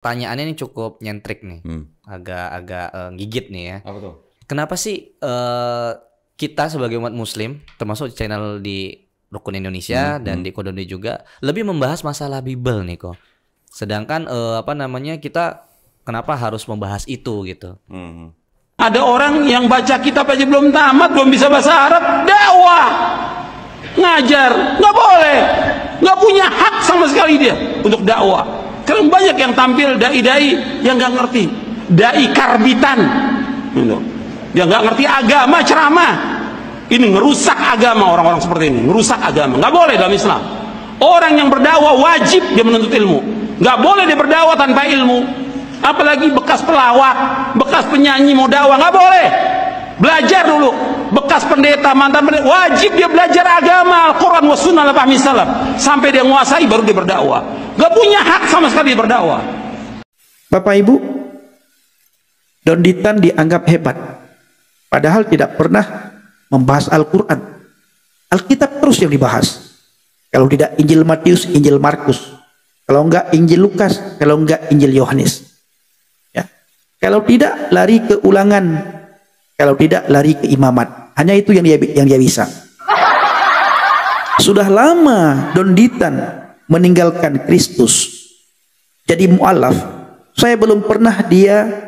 Pertanyaannya ini cukup nyentrik nih, agak gigit nih ya. Apa tuh? Kenapa sih kita sebagai umat Muslim, termasuk channel di Rukun Indonesia dan di Kodoni juga, lebih membahas masalah Bible nih kok. Sedangkan kita kenapa harus membahas itu gitu? Ada orang yang baca kitab aja belum tamat, belum bisa bahasa Arab, dakwah, ngajar, nggak boleh, nggak punya hak sama sekali dia untuk dakwah. Karena banyak yang tampil dai-dai yang nggak ngerti, dai karbitan, dia nggak ngerti agama, ceramah. Ini ngerusak agama, orang-orang seperti ini ngerusak agama, nggak boleh dalam Islam. Orang yang berdakwah wajib dia menuntut ilmu, nggak boleh dia berdakwah tanpa ilmu. Apalagi bekas pelawak, bekas penyanyi mau dakwah, nggak boleh. Belajar dulu. Bekas pendeta, mantan pendeta, wajib dia belajar agama, Al-Quran wa sunnah ala fahmi salaf, sampai dia menguasai baru dia berdakwah. Gak punya hak sama sekali berdakwah. Bapak Ibu, Don Ditan dianggap hebat, padahal tidak pernah membahas Al-Quran. Alkitab terus yang dibahas. Kalau tidak Injil Matius, Injil Markus. Kalau enggak Injil Lukas, kalau enggak Injil Yohanes. Ya. Kalau tidak lari ke Ulangan, kalau tidak lari ke Imamat. Hanya itu yang dia bisa. Sudah lama Don Ditan meninggalkan Kristus, jadi mu'alaf. Saya belum pernah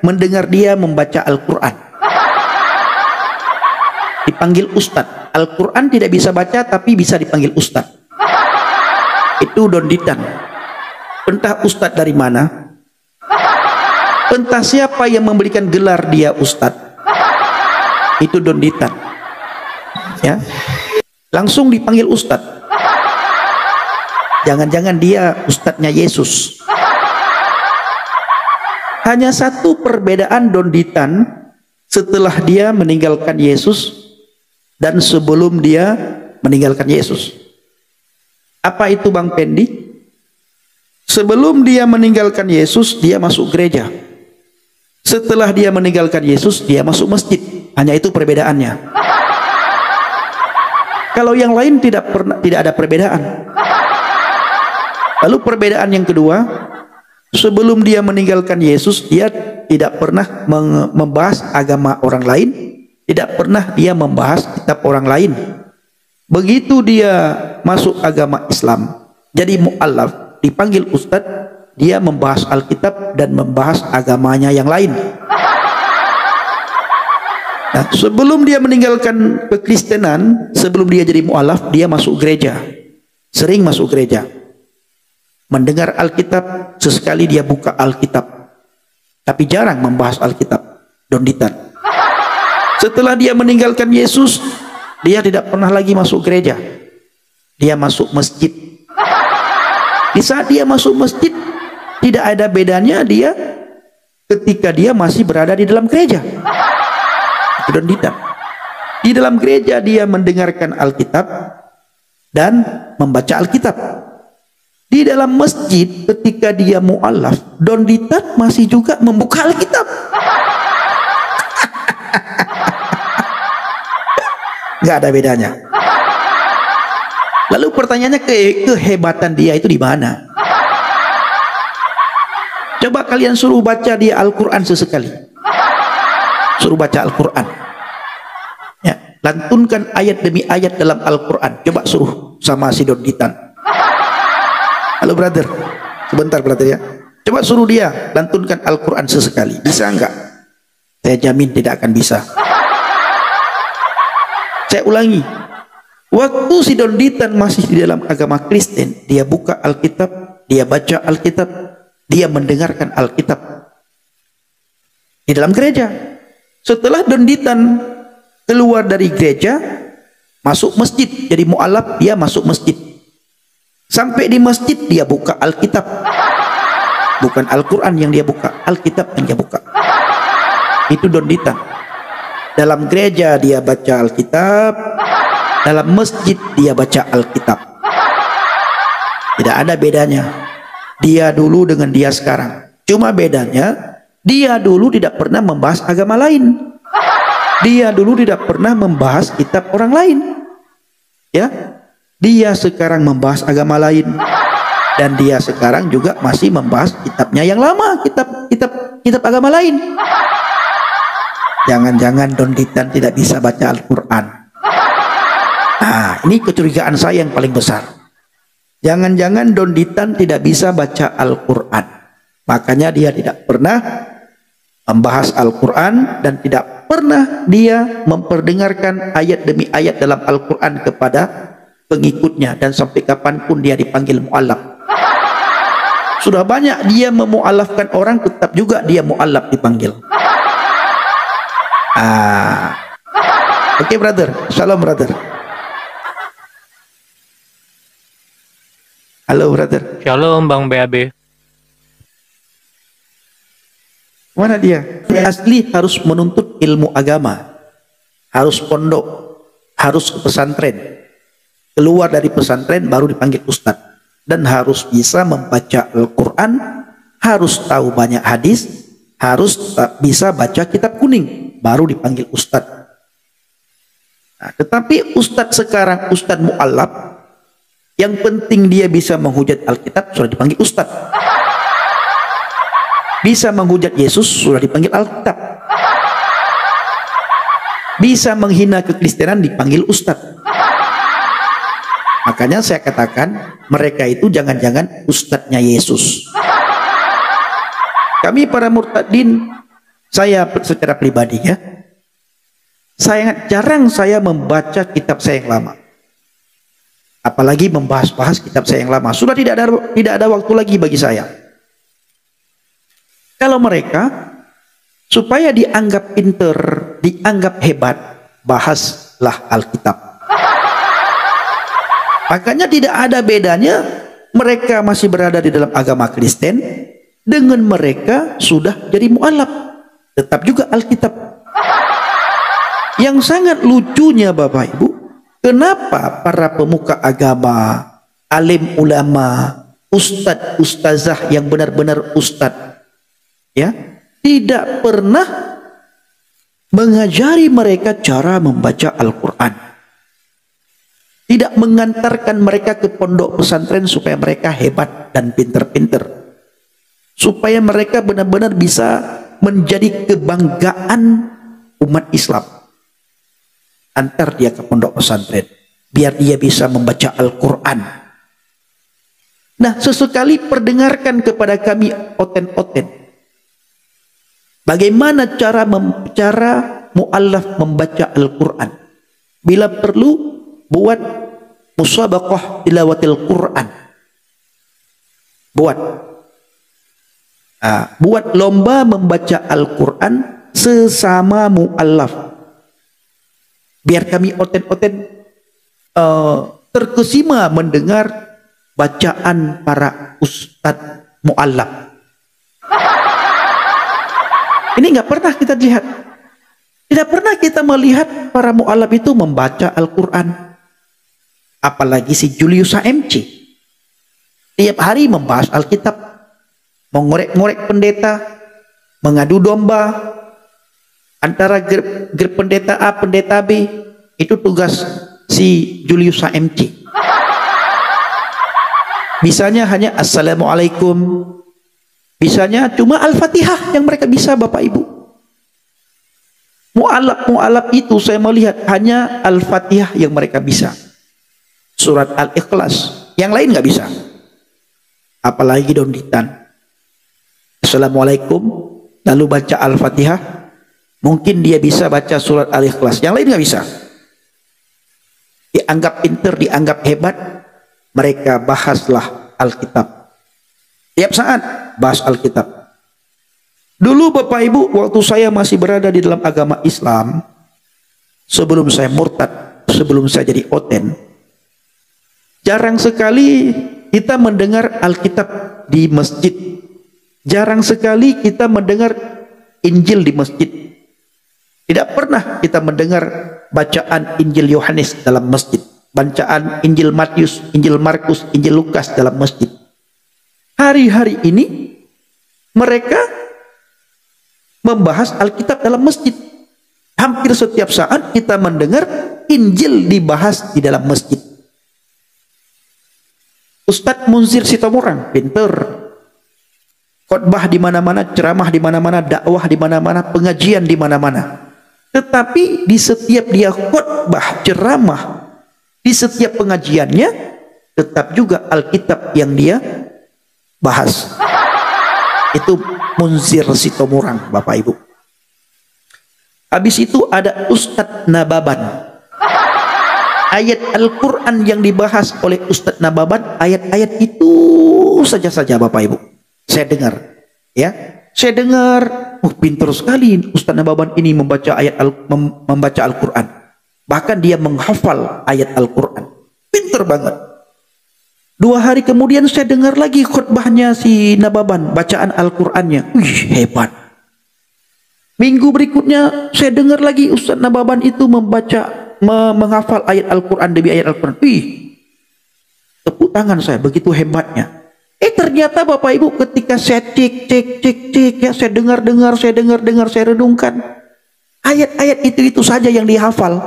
mendengar dia membaca Al-Quran. Dipanggil Ustadz. Al-Quran tidak bisa baca tapi bisa dipanggil Ustadz. Itu Don Ditan. Entah Ustadz dari mana, entah siapa yang memberikan gelar dia Ustadz. Itu Don Ditan. Ya, langsung dipanggil Ustadz. Jangan-jangan dia Ustadznya Yesus. Hanya satu perbedaan Don Ditan setelah dia meninggalkan Yesus dan sebelum dia meninggalkan Yesus. Apa itu Bang Pendi? Sebelum dia meninggalkan Yesus, dia masuk gereja. Setelah dia meninggalkan Yesus, dia masuk masjid. Hanya itu perbedaannya. Kalau yang lain tidak ada perbedaan. Lalu perbedaan yang kedua, sebelum dia meninggalkan Yesus, dia tidak pernah membahas agama orang lain, tidak pernah dia membahas kitab orang lain. Begitu dia masuk agama Islam, jadi mu'allaf, dipanggil Ustadz, dia membahas Alkitab dan membahas agamanya yang lain. Nah, sebelum dia meninggalkan kekristenan, sebelum dia jadi mu'alaf, dia masuk gereja. Sering masuk gereja. Mendengar Alkitab, sesekali dia buka Alkitab. Tapi jarang membahas Alkitab. Don Ditan. Setelah dia meninggalkan Yesus, dia tidak pernah lagi masuk gereja. Dia masuk masjid. Di saat dia masuk masjid, tidak ada bedanya dia ketika dia masih berada di dalam gereja. Don Ditan. Di dalam gereja dia mendengarkan Alkitab dan membaca Alkitab. Di dalam masjid ketika dia mu'alaf, Don Ditan masih juga membuka Alkitab. Nggak ada bedanya. Lalu pertanyaannya, kehebatan dia itu di mana? Coba kalian suruh baca dia Al-Quran sesekali. Suruh baca Al-Quran, ya, lantunkan ayat demi ayat dalam Al-Quran. Coba suruh sama si Don Ditan. Halo brother, sebentar brother ya. Coba suruh dia lantunkan Al-Quran sesekali. Bisa enggak? Saya jamin tidak akan bisa. Saya ulangi, waktu si Don Ditan masih di dalam agama Kristen, dia buka Alkitab, dia baca Alkitab, dia mendengarkan Alkitab di dalam gereja. Setelah Don Ditan keluar dari gereja, masuk masjid, jadi mu'alaf, dia masuk masjid. Sampai di masjid dia buka Alkitab. Bukan Al-Quran yang dia buka, Alkitab yang dia buka. Itu Don Ditan. Dalam gereja dia baca Alkitab, dalam masjid dia baca Alkitab. Tidak ada bedanya dia dulu dengan dia sekarang. Cuma bedanya, dia dulu tidak pernah membahas agama lain. Dia dulu tidak pernah membahas kitab orang lain. Ya, dia sekarang membahas agama lain. Dan dia sekarang juga masih membahas kitabnya yang lama, kitab agama lain. Jangan-jangan Don Ditan tidak bisa baca Al-Quran. Nah, ini kecurigaan saya yang paling besar. Jangan-jangan Don Ditan tidak bisa baca Al-Quran. Makanya dia tidak pernah membahas Al-Quran dan tidak pernah dia memperdengarkan ayat demi ayat dalam Al-Quran kepada pengikutnya, dan sampai kapanpun dia dipanggil mu'allaf. Sudah banyak dia memu'alafkan orang, tetap juga dia mu'allaf dipanggil. Oke, brother. Shalom, brother. Halo, brother. Shalom, Bang BAB. Mana dia? Dia asli harus menuntut ilmu agama, harus pondok, harus ke pesantren. Keluar dari pesantren baru dipanggil ustadz. Dan harus bisa membaca Al-Quran, harus tahu banyak hadis, harus bisa baca kitab kuning, baru dipanggil ustadz. Nah, tetapi ustadz sekarang, ustadz mu'allaf, yang penting dia bisa menghujat Alkitab, sudah dipanggil ustadz. Bisa menghujat Yesus, sudah dipanggil Alkitab. Bisa menghina kekristenan, dipanggil ustadz. Makanya saya katakan mereka itu jangan-jangan ustadznya Yesus. Kami para murtadin, saya secara pribadi ya, jarang saya membaca kitab saya yang lama. Apalagi membahas-bahas kitab saya yang lama. Sudah tidak ada waktu lagi bagi saya. Kalau mereka supaya dianggap pinter, dianggap hebat, bahaslah Alkitab. Makanya tidak ada bedanya mereka masih berada di dalam agama Kristen dengan mereka sudah jadi mu'alaf, tetap juga Alkitab. Yang sangat lucunya Bapak Ibu, kenapa para pemuka agama, alim ulama, ustadz ustazah yang benar-benar ustadz ya, tidak pernah mengajari mereka cara membaca Al-Quran. Tidak mengantarkan mereka ke pondok pesantren supaya mereka hebat dan pinter-pinter. Supaya mereka benar-benar bisa menjadi kebanggaan umat Islam. Antar dia ke pondok pesantren. Biar dia bisa membaca Al-Quran. Nah, sesekali perdengarkan kepada kami oten-oten. Bagaimana cara mu'allaf membaca Al-Quran. Bila perlu, buat musabaqah tilawatil Quran. Buat lomba membaca Al-Quran sesama mu'allaf. Biar kami oten-oten terkesima mendengar bacaan para ustadz mu'allaf. Ini nggak pernah kita lihat. Tidak pernah kita melihat para mu'allaf itu membaca Al-Quran. Apalagi si Julius HMC. Tiap hari membahas Alkitab. Mengorek-ngorek pendeta. Mengadu domba. Antara grup pendeta A, pendeta B. Itu tugas si Julius HMC. Bisanya hanya Assalamualaikum. Bisanya cuma Al-Fatihah yang mereka bisa Bapak Ibu. Mu'alaf itu saya melihat hanya Al-Fatihah yang mereka bisa. Surat Al-Ikhlas, yang lain nggak bisa. Apalagi Don Ditan. Assalamualaikum, lalu baca Al-Fatihah. Mungkin dia bisa baca surat Al-Ikhlas, yang lain nggak bisa. Dianggap pinter, dianggap hebat, mereka bahaslah Alkitab. Tiap saat bahas Alkitab. Dulu Bapak Ibu, waktu saya masih berada di dalam agama Islam, sebelum saya murtad, sebelum saya jadi oten, jarang sekali kita mendengar Alkitab di masjid. Jarang sekali kita mendengar Injil di masjid. Tidak pernah kita mendengar bacaan Injil Yohanes dalam masjid. Bacaan Injil Matius, Injil Markus, Injil Lukas dalam masjid. Hari-hari ini mereka membahas Alkitab dalam masjid. Hampir setiap saat kita mendengar Injil dibahas di dalam masjid. Ustadz Munzir Sitomorang pinter, khotbah di mana-mana, ceramah di mana-mana, dakwah di mana-mana, pengajian di mana-mana. Tetapi di setiap dia khotbah, ceramah, di setiap pengajiannya tetap juga Alkitab yang dia bahas. Itu Munzir Sitomorang, Bapak Ibu. Habis itu ada Ustadz Nababan. Ayat Al-Quran yang dibahas oleh Ustadz Nababan, ayat-ayat itu saja Bapak Ibu. Saya dengar, ya, saya dengar, pintar sekali Ustadz Nababan ini membaca membaca Al-Quran. Bahkan dia menghafal ayat Al-Quran, pintar banget. 2 hari kemudian saya dengar lagi khutbahnya si Nababan, bacaan Al-Qurannya, hebat. Minggu berikutnya saya dengar lagi Ustadz Nababan itu menghafal ayat Al-Quran demi ayat Al-Quran. Tepuk tangan saya, begitu hebatnya. Ternyata Bapak Ibu ketika saya cek ya, saya dengar, saya renungkan, ayat-ayat itu saja yang dihafal.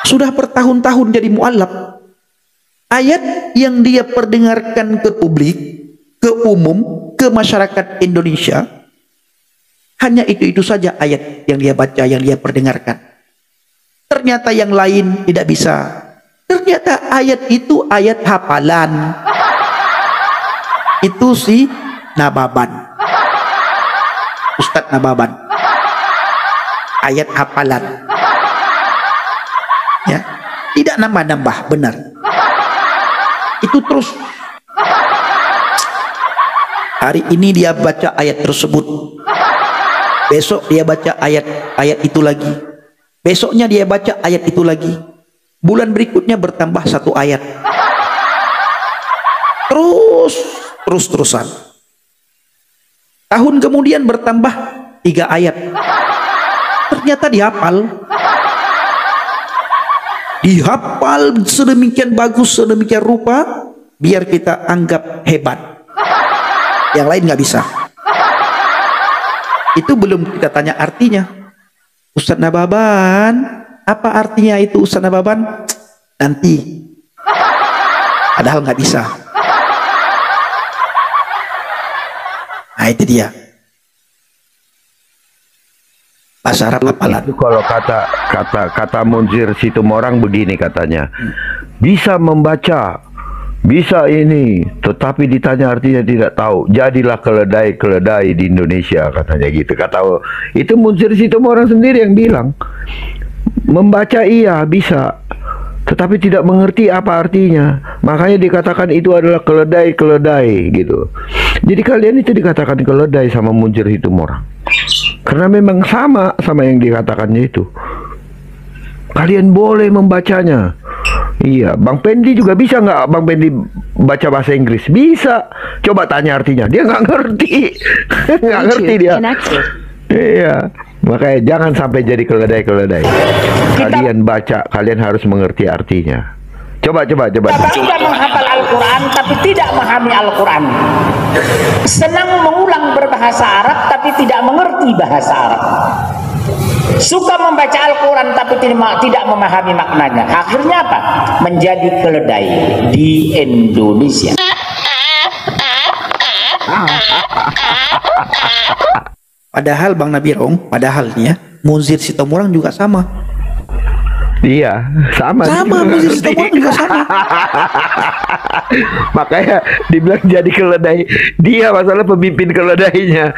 Sudah bertahun-tahun jadi mualaf. Ayat yang dia perdengarkan ke publik, ke umum, ke masyarakat Indonesia, hanya itu saja ayat yang dia baca, yang dia perdengarkan. Ternyata yang lain tidak bisa. Ternyata ayat itu ayat hafalan. Itu si Nababan, Ustadz Nababan, ayat hafalan, ya, tidak nambah-nambah, benar. Itu terus. Hari ini dia baca ayat tersebut, besok dia baca ayat itu lagi, besoknya dia baca ayat itu lagi, bulan berikutnya bertambah 1 ayat, terus-terusan. Tahun kemudian bertambah 3 ayat. Ternyata dihafal sedemikian bagus, sedemikian rupa, biar kita anggap hebat. Yang lain nggak bisa. Itu belum kita tanya artinya. Ustadz Nababan, apa artinya itu Ustadz Nababan? Nanti. Padahal nggak bisa. Nah itu dia. Bahasa Arab hafalan. Itu kalau kata Munzir Sitomorang begini katanya. Bisa membaca, bisa ini, tetapi ditanya artinya tidak tahu. Jadilah keledai di Indonesia, katanya gitu. Itu Munzir Sitomorang sendiri yang bilang. Membaca iya bisa, tetapi tidak mengerti apa artinya. Makanya dikatakan itu adalah keledai gitu. Jadi kalian itu dikatakan keledai sama Munzir Sitomorang, karena memang sama yang dikatakannya itu. Kalian boleh membacanya. Iya, Bang Pendi juga bisa nggak Bang Pendi baca bahasa Inggris? Bisa. Coba tanya artinya, dia nggak ngerti. Nggak ngerti dia. Iya, makanya jangan sampai jadi keledai. Kalian baca, kalian harus mengerti artinya. Coba. Tidak menghafal Al-Quran tapi tidak memahami Al-Quran. Senang mengulang berbahasa Arab tapi tidak mengerti bahasa Arab. Suka membaca Al-Quran tapi tidak memahami maknanya. Akhirnya apa? Menjadi keledai di Indonesia. Padahal Bang Nabirong, nih ya, Munzir Sitomorang juga sama. Iya, sama Munzir Sitomorang juga sama. Makanya dibilang jadi keledai. Dia masalah pemimpin keledainya.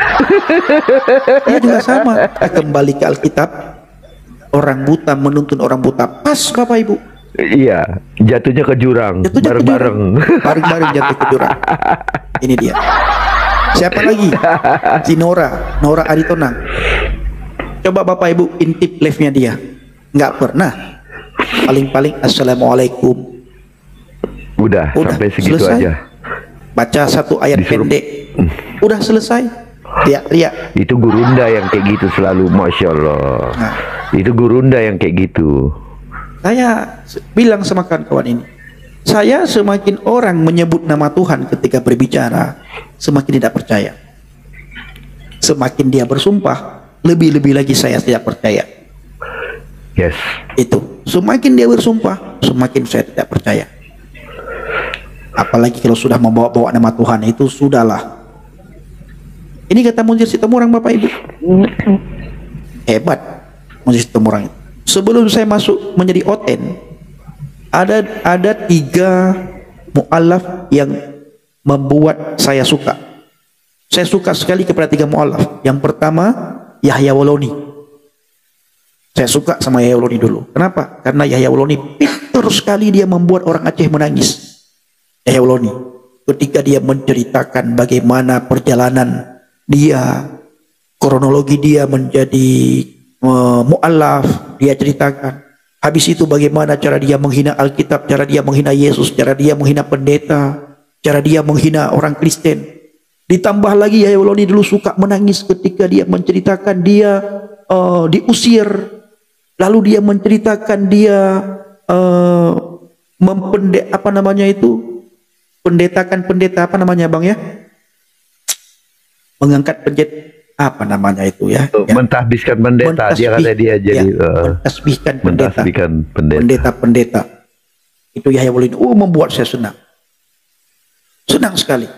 Dia juga sama. Kembali ke Alkitab, orang buta menuntun orang buta. Pas Bapak Ibu. Iya, jatuhnya ke jurang. Bareng-bareng jatuh ke jurang. Ini dia. Siapa lagi? Si Nora Aritonang. Coba Bapak Ibu intip live-nya dia. Nggak pernah. Paling-paling assalamualaikum. Udah sampai segitu selesai. aja. Baca 1 ayat pendek. Udah selesai. Teriak. Itu gurunda yang kayak gitu selalu, Masya Allah. Nah. Itu gurunda yang kayak gitu. Saya bilang sama kawan-kawan ini, saya semakin orang menyebut nama Tuhan ketika berbicara, semakin tidak percaya. Semakin dia bersumpah, lebih-lebih lagi saya tidak percaya. Yes. Itu. Semakin dia bersumpah, semakin saya tidak percaya. Apalagi kalau sudah membawa-bawa nama Tuhan, itu sudahlah. Ini kata Munzir Situmorang, Bapak Ibu. Hebat Munzir Situmorang itu. Sebelum saya masuk menjadi oten, ada 3 mu'alaf yang membuat saya suka. Saya suka sekali kepada 3 mu'alaf. Yang pertama, Yahya Waloni. Saya suka sama Yahya Waloni dulu. Kenapa? Karena Yahya Waloni pintar sekali, dia membuat orang Aceh menangis. Yahya Waloni, ketika dia menceritakan bagaimana perjalanan dia, kronologi dia menjadi mu'alaf, dia ceritakan. Habis itu bagaimana cara dia menghina Alkitab, cara dia menghina Yesus, cara dia menghina pendeta, cara dia menghina orang Kristen. Ditambah lagi Yahya Waloni dulu suka menangis ketika dia menceritakan dia diusir. Lalu dia menceritakan dia pendetakan pendeta, apa namanya Bang ya? Mengangkat mentahbiskan pendeta. Dia kata dia jadi mentasbihkan pendeta. Itu Yahya Waloni. Membuat saya senang sekali.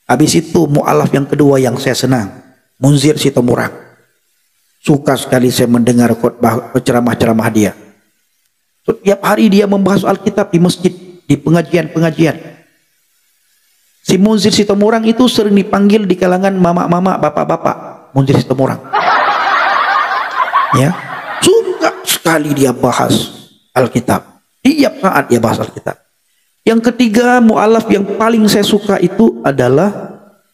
Habis itu mu'alaf yang kedua yang saya senang, Munzir Situmorang. Suka sekali saya mendengar khotbah ceramah-ceramah dia. Setiap hari dia membahas Alkitab di masjid, di pengajian-pengajian. Si Munzir Situmorang itu sering dipanggil di kalangan mama-mama, bapak-bapak. Munzir Situmorang. Ya, suka sekali dia bahas Alkitab. Tiap saat dia bahas Alkitab. Yang ketiga mu'alaf yang paling saya suka itu adalah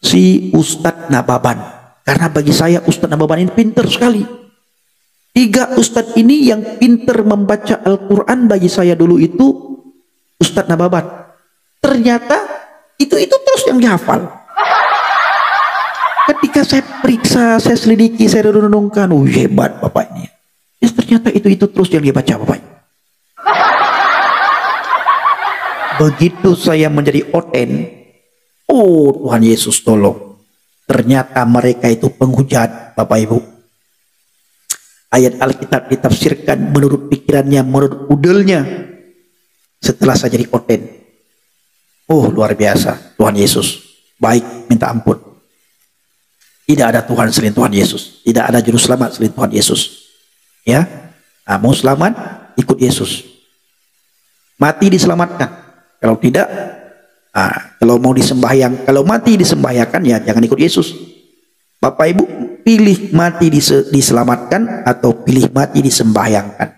si Ustadz Nababan. Karena bagi saya Ustadz Nababan ini pintar sekali. 3 Ustadz ini yang pintar membaca Al-Quran bagi saya dulu itu Ustadz Nababan. Ternyata itu terus yang dihafal. Ketika saya periksa, saya selidiki, saya renungkan, hebat Bapak ini. Ya, ternyata itu terus yang dia baca Bapak. Begitu saya menjadi oten, Tuhan Yesus tolong. Ternyata mereka itu penghujat, Bapak Ibu. Ayat Alkitab ditafsirkan menurut pikirannya, menurut udelnya. Setelah saya jadi oten, luar biasa Tuhan Yesus. Baik, minta ampun. Tidak ada Tuhan selain Tuhan Yesus. Tidak ada juru selamat selain Tuhan Yesus. Ya, mau selamat, ikut Yesus. Mati diselamatkan. Kalau tidak, kalau mau disembahyang, kalau mati disembahyangkan, ya jangan ikut Yesus. Bapak Ibu, pilih mati diselamatkan atau pilih mati disembahyangkan.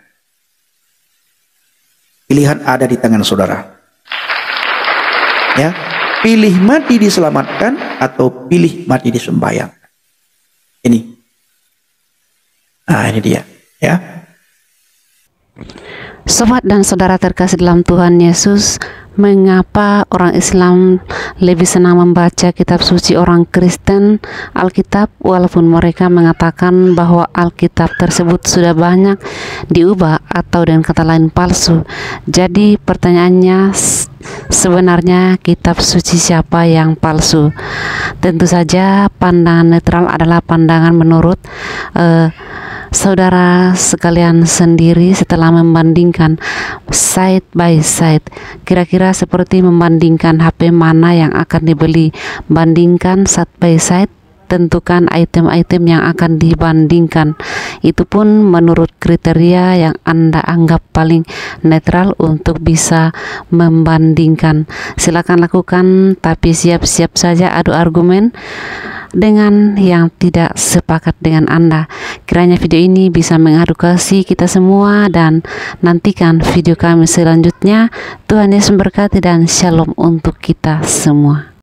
Pilihan ada di tangan saudara. Ya, pilih mati diselamatkan atau pilih mati disembahyangkan. Ini dia, ya. Sobat dan saudara terkasih dalam Tuhan Yesus, mengapa orang Islam lebih senang membaca kitab suci orang Kristen, Alkitab, walaupun mereka mengatakan bahwa Alkitab tersebut sudah banyak diubah atau dengan kata lain palsu. Jadi pertanyaannya, sebenarnya kitab suci siapa yang palsu? Tentu saja pandangan netral adalah pandangan menurut saudara sekalian sendiri setelah membandingkan side by side. Kira-kira seperti membandingkan HP mana yang akan dibeli. Bandingkan side by side, tentukan item-item yang akan dibandingkan. Itu pun menurut kriteria yang Anda anggap paling netral untuk bisa membandingkan. Silakan lakukan, tapi siap-siap saja adu argumen dengan yang tidak sepakat dengan Anda. Kiranya video ini bisa mengedukasi kita semua, dan nantikan video kami selanjutnya. Tuhan Yesus memberkati dan shalom untuk kita semua.